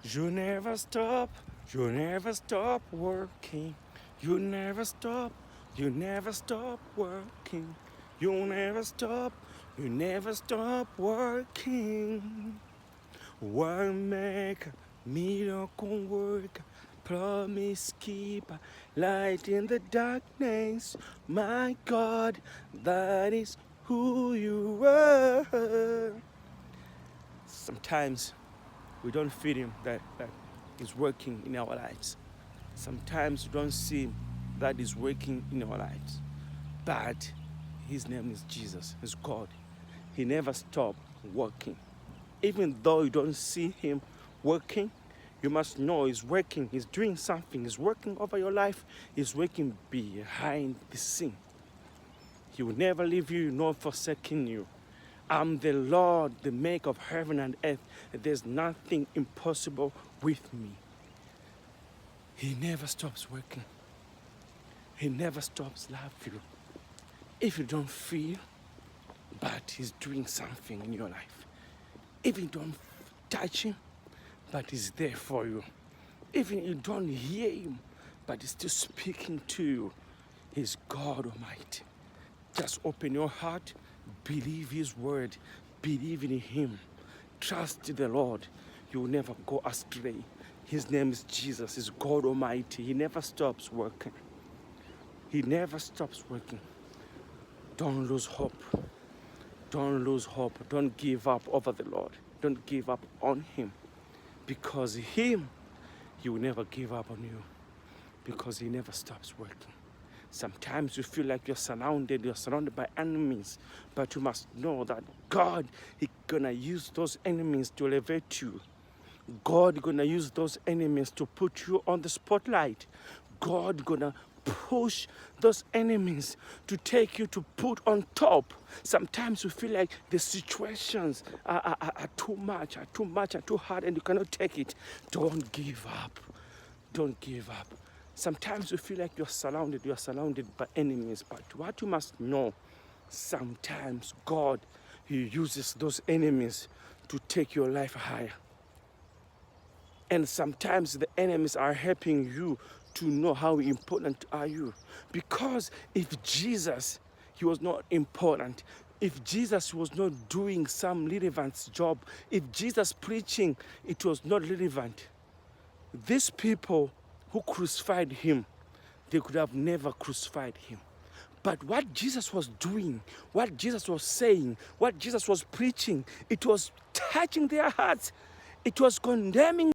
You never stop, you never stop working. You never stop, you never stop working. You never stop, you never stop working. One maker, miracle worker, promise keeper, light in the darkness. My God, that is who you are. Sometimes we don't feel him that is working in our lives. Sometimes we don't see him that is working in our lives. But his name is Jesus, is God. He never stopped working. Even though you don't see him working, you must know he's working, he's doing something, he's working over your life, he's working behind the scene. He will never leave you nor forsaken you. I'm the Lord, the maker of heaven and earth. There's nothing impossible with me. He never stops working. He never stops loving you. If you don't feel, but he's doing something in your life. If you don't touch him, but he's there for you. Even you don't hear him, but he's still speaking to you. He's God Almighty. Just open your heart, believe his word, believe in him. Trust the Lord. You will never go astray. His name is Jesus. He's God Almighty. He never stops working. He never stops working. Don't lose hope. Don't lose hope. Don't give up over the Lord. Don't give up on him. Because him, he will never give up on you. Because he never stops working. Sometimes you feel like you're surrounded by enemies, but you must know that God is gonna use those enemies to elevate you. God is gonna use those enemies to put you on the spotlight. God gonna push those enemies to take you to put on top. Sometimes you feel like the situations are too much, are too hard, and you cannot take it. Don't give up. Don't give up. Sometimes you feel like you're surrounded by enemies, but what you must know, sometimes God, he uses those enemies to take your life higher. And sometimes the enemies are helping you to know how important are you. Because if Jesus, he was not important, if Jesus was not doing some relevant job, if Jesus preaching, it was not relevant, these people who crucified him, they could have never crucified him. But what Jesus was doing, what Jesus was saying, what Jesus was preaching, it was touching their hearts. It was condemning